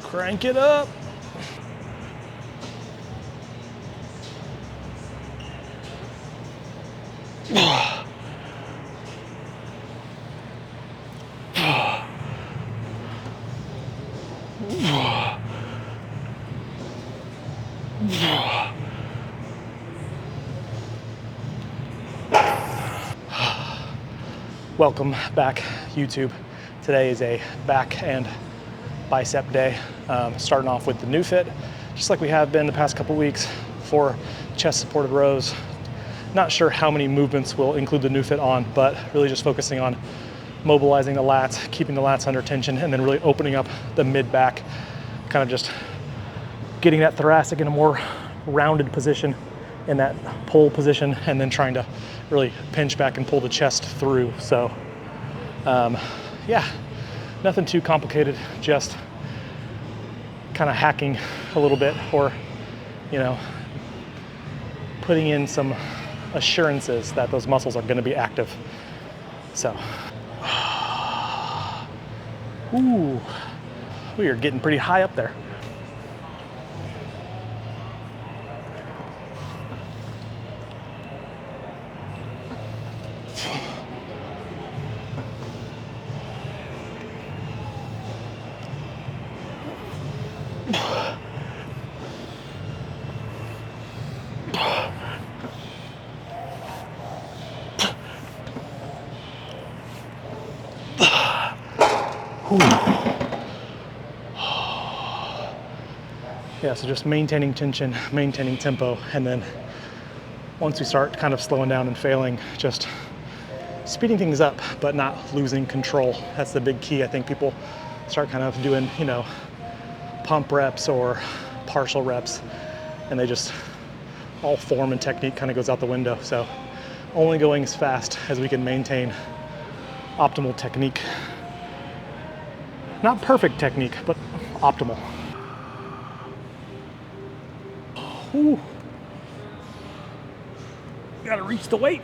Crank it up. Welcome back, YouTube. Today is a back and bicep day. Starting off with the new fit, just like we have been the past couple weeks for chest supported rows. Not sure how many movements will include the new fit on, but really just focusing on mobilizing the lats, keeping the lats under tension, and then really opening up the mid-back, kind of just getting that thoracic in a more rounded position in that pull position, and then trying to really pinch back and pull the chest through. So yeah, nothing too complicated, just kind of hacking a little bit, or putting in some assurances that those muscles are going to be active. So ooh, we are getting pretty high up there. Yeah, so just maintaining tension, maintaining tempo, and then once we start kind of slowing down and failing, just speeding things up, but not losing control. That's the big key. I think people start kind of doing, pump reps or partial reps, and they just, all form and technique kind of goes out the window. So only going as fast as we can maintain optimal technique. Not perfect technique, but optimal. Ooh. Gotta reach the weight.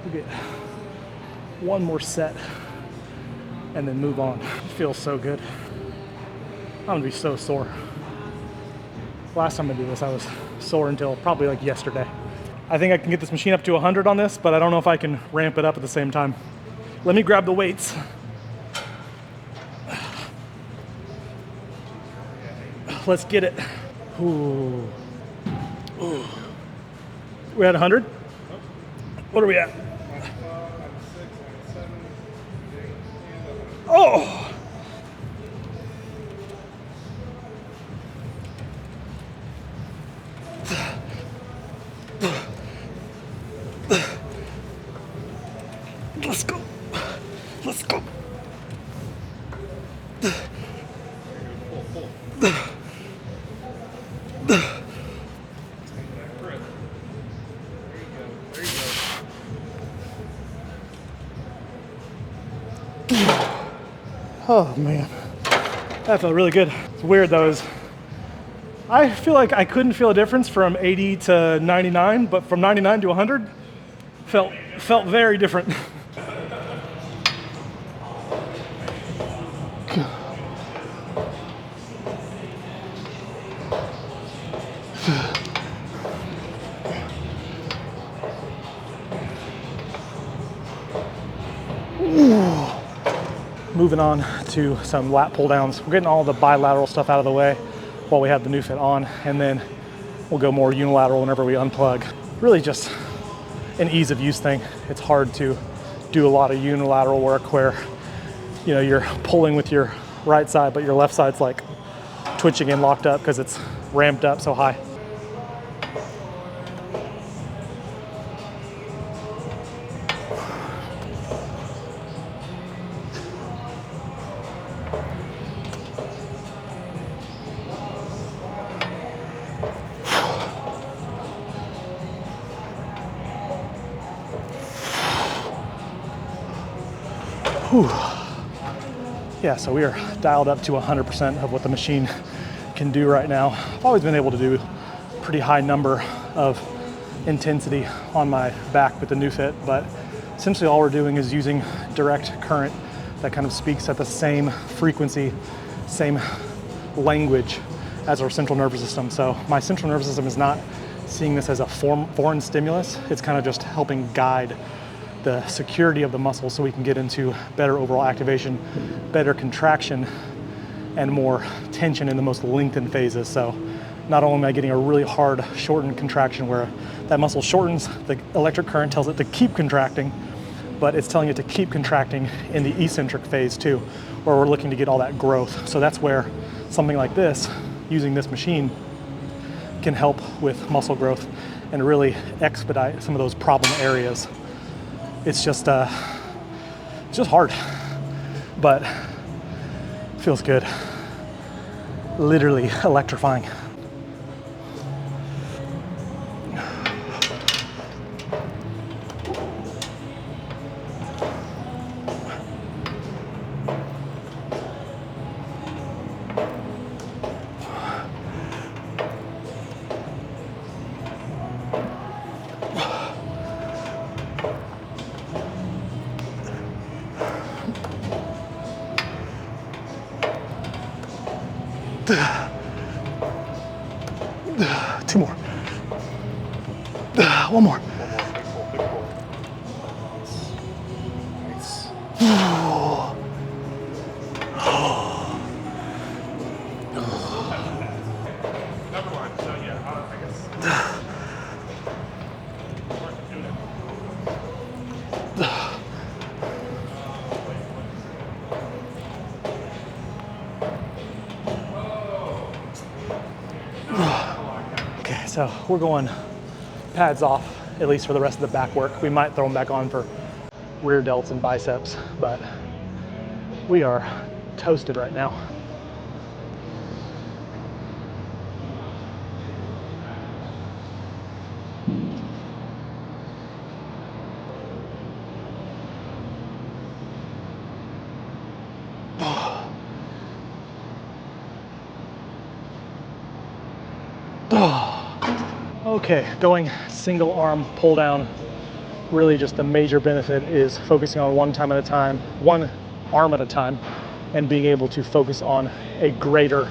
We'll get one more set and then move on. It feels so good. I'm gonna be so sore. Last time I did this, I was sore until probably like yesterday. I think I can get this machine up to 100 on this, but I don't know if I can ramp it up at the same time. Let me grab the weights. Let's get it. Ooh. Ooh. We're at 100? What are we at? Oh! Let's go. Let's go. Oh man, that felt really good. It's weird though, I feel like I couldn't feel a difference from 80 to 99, but from 99 to 100 felt very different. Moving on to some lat pull downs. We're getting all the bilateral stuff out of the way while we have the new fit on, and then we'll go more unilateral whenever we unplug. Really just an ease of use thing. It's hard to do a lot of unilateral work where you're pulling with your right side, but your left side's like twitching and locked up because it's ramped up so high. Whew. Yeah, so we are dialed up to 100% of what the machine can do right now. I've always been able to do a pretty high number of intensity on my back with the new fit, but essentially all we're doing is using direct current that kind of speaks at the same frequency, same language as our central nervous system. So my central nervous system is not seeing this as a foreign stimulus. It's kind of just helping guide the security of the muscle so we can get into better overall activation, better contraction, and more tension in the most lengthened phases. So not only am I getting a really hard shortened contraction where that muscle shortens, the electric current tells it to keep contracting, but it's telling it to keep contracting in the eccentric phase too, where we're looking to get all that growth. So that's where something like this, using this machine, can help with muscle growth and really expedite some of those problem areas. It's just hard, but feels good. Literally electrifying. Two more. One more. Okay, so we're going pads off, at least for the rest of the back work. We might throw them back on for rear delts and biceps, but we are toasted right now. Okay, going single arm pull down. Really just the major benefit is focusing on one arm at a time, and being able to focus on a greater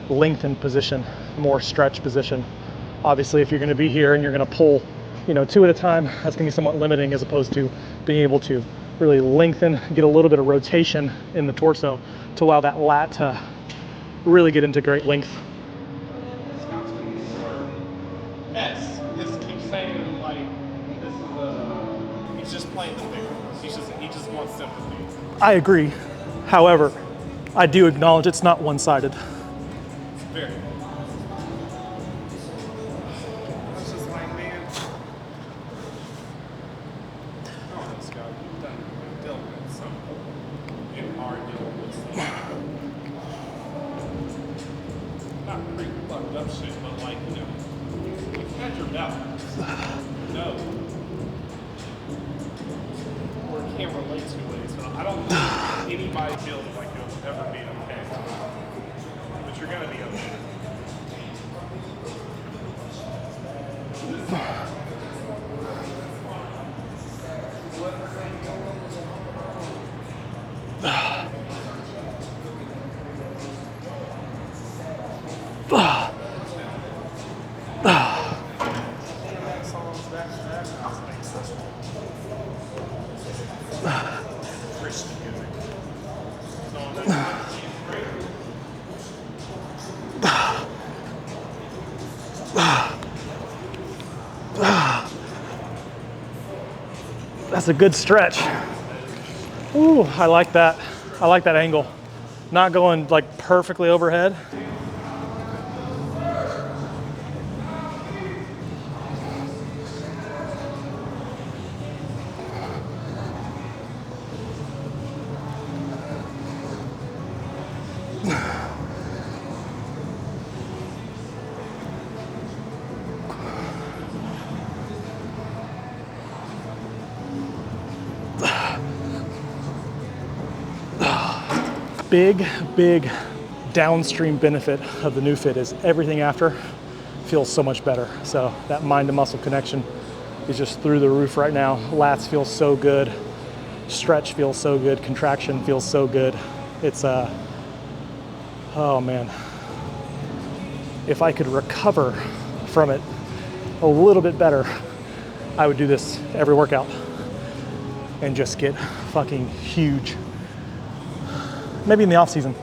lengthened position, more stretch position. Obviously, if you're gonna be here and you're gonna pull, two at a time, that's gonna be somewhat limiting, as opposed to being able to really lengthen, get a little bit of rotation in the torso to allow that lat to really get into great length. Yes, just keep saying like this is he's just playing the victim. He just wants sympathy. I agree. However, I do acknowledge it's not one-sided. It's very. It's just like, man. I don't know, Scott. You've dealt with some hard dealing with some not pretty fucked up shit, but like, you've had your balance. No. Or can't relate to it. So I don't think anybody feels like you'll ever be okay. But you're gonna be okay. That's a good stretch. Ooh, I like that. I like that angle. Not going like perfectly overhead. big downstream benefit of the new fit is everything after feels so much better. So that mind to muscle connection is just through the roof right now. Lats feel so good. Stretch feels so good. Contraction feels so good. It's oh man. If I could recover from it a little bit better, I would do this every workout and just get fucking huge. Maybe in the off season.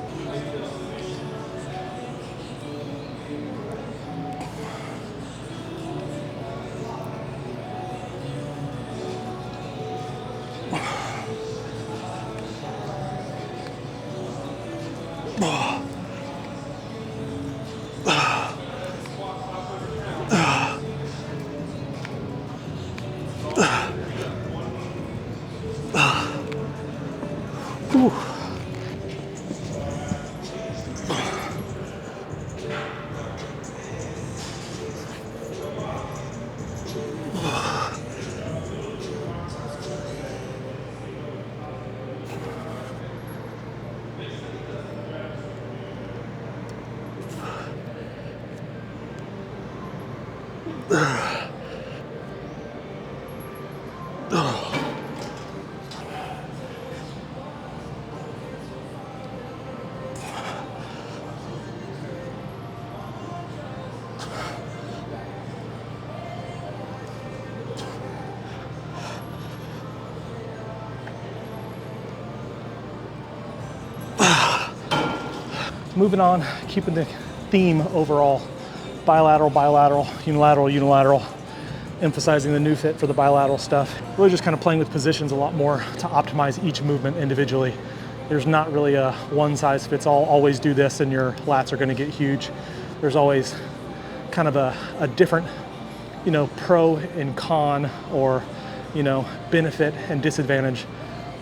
Moving on, keeping the theme overall, bilateral, bilateral, unilateral, unilateral, emphasizing the new fit for the bilateral stuff. Really just kind of playing with positions a lot more to optimize each movement individually. There's not really a one size fits all, always do this and your lats are gonna get huge. There's always kind of a different, you know, pro and con, or, you know, benefit and disadvantage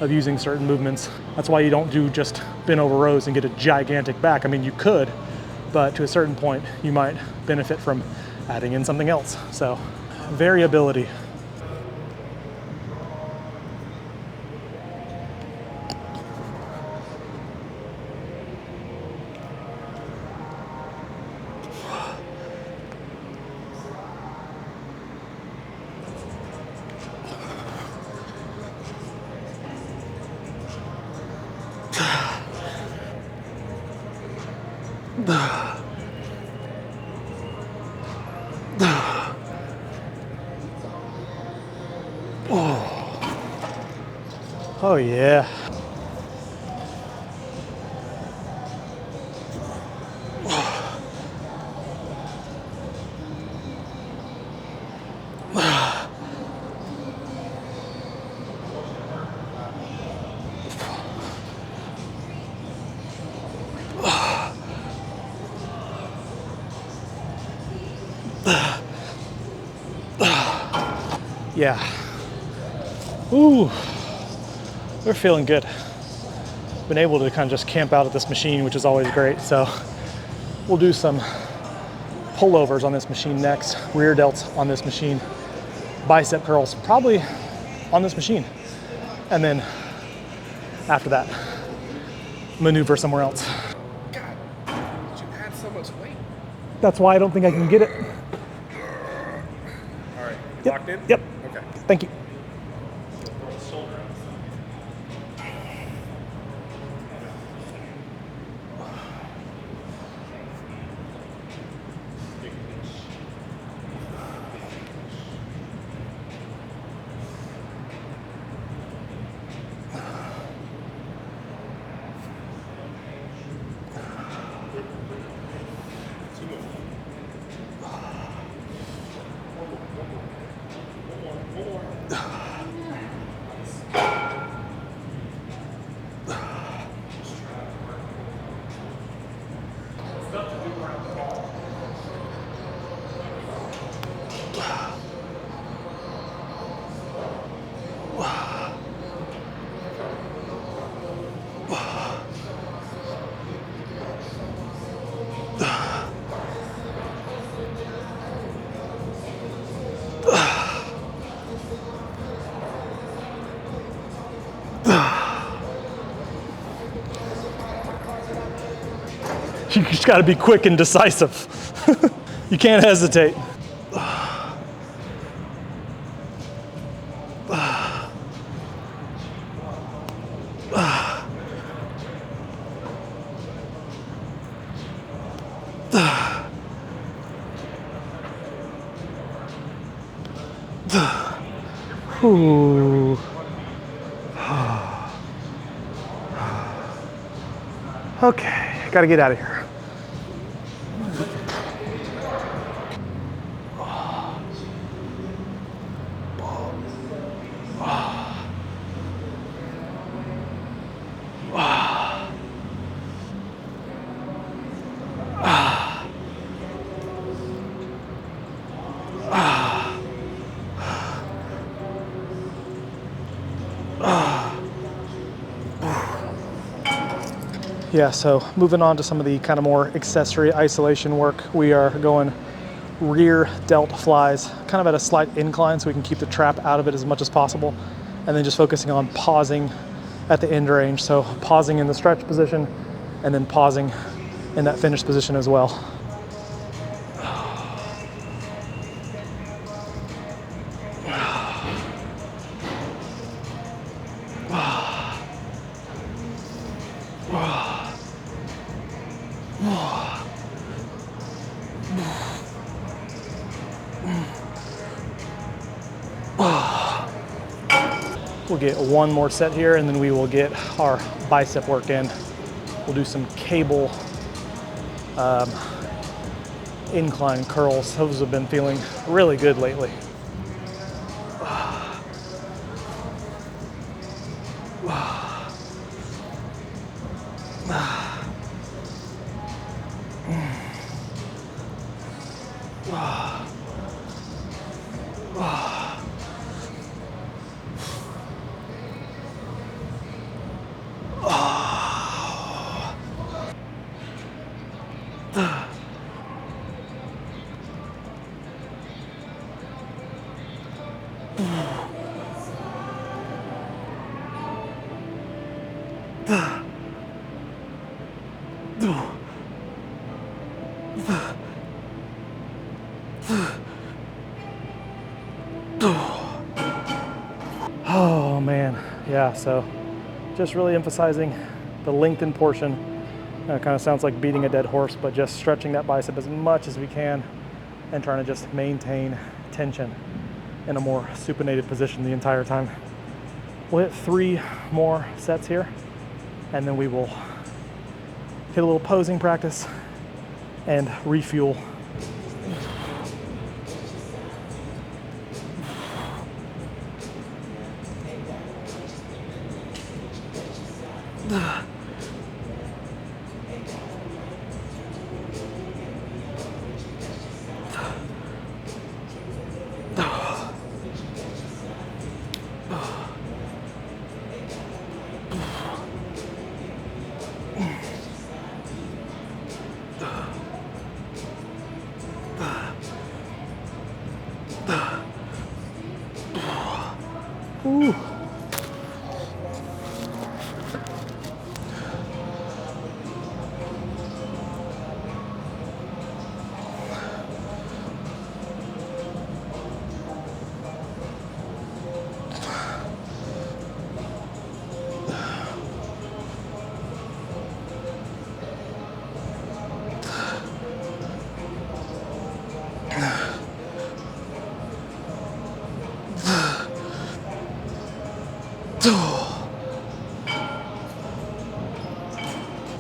of using certain movements. That's why you don't do just bent over rows and get a gigantic back. I mean, you could, but to a certain point, you might benefit from adding in something else. So, variability. Oh yeah. Yeah. Ooh. We're feeling good. Been able to kind of just camp out at this machine, which is always great. So we'll do some pullovers on this machine next, rear delts on this machine, bicep curls probably on this machine. And then after that, maneuver somewhere else. God, you add so much weight. That's why I don't think I can get it. All right, Yep. locked in? Yep. Okay. Thank you. You just gotta be quick and decisive. You can't hesitate. Ooh. Okay, gotta get out of here. Yeah, so moving on to some of the kind of more accessory isolation work, we are going rear delt flies, kind of at a slight incline so we can keep the trap out of it as much as possible, and then just focusing on pausing at the end range. So pausing in the stretch position and then pausing in that finish position as well. We'll get one more set here and then we will get our bicep work in. We'll do some cable incline curls. Those have been feeling really good lately. Oh man, yeah, so just really emphasizing the lengthened portion. Kind of sounds like beating a dead horse, but just stretching that bicep as much as we can and trying to just maintain tension in a more supinated position the entire time. We'll hit 3 more sets here, and then we will hit a little posing practice and refuel. Ooh.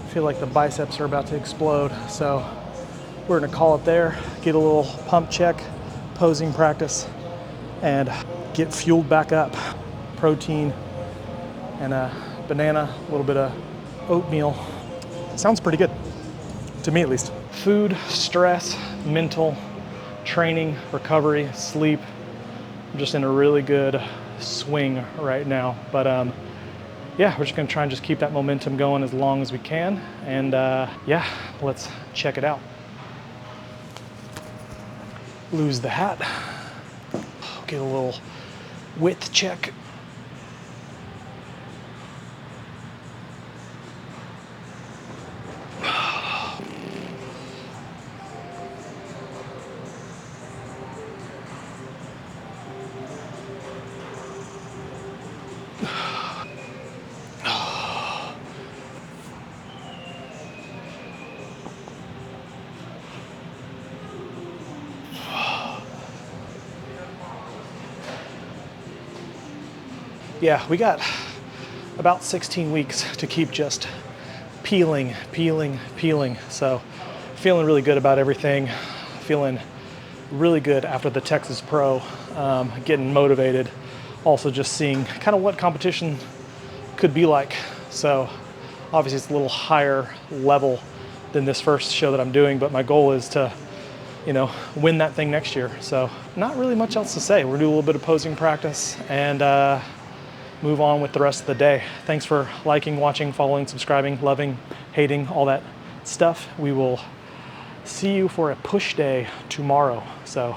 I feel like the biceps are about to explode, so we're gonna call it there, get a little pump check, posing practice, and get fueled back up. Protein and a banana, a little bit of oatmeal. Sounds pretty good, to me at least. Food, stress, mental, training, recovery, sleep. I'm just in a really good swing right now, but yeah, we're just gonna try and just keep that momentum going as long as we can. And yeah, let's check it out. Lose the hat. Get a little width check. yeah, we got about 16 weeks to keep just peeling. So feeling really good about everything. Feeling really good after the Texas Pro, getting motivated. Also just seeing kind of what competition could be like. So obviously it's a little higher level than this first show that I'm doing, but my goal is to, you know, win that thing next year. So not really much else to say. We're gonna do a little bit of posing practice and move on with the rest of the day. Thanks for liking, watching, following, subscribing, loving, hating, all that stuff. We will see you for a push day tomorrow. So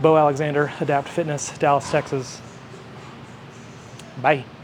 Bo Alexander, Adapt Fitness, Dallas, Texas. Bye.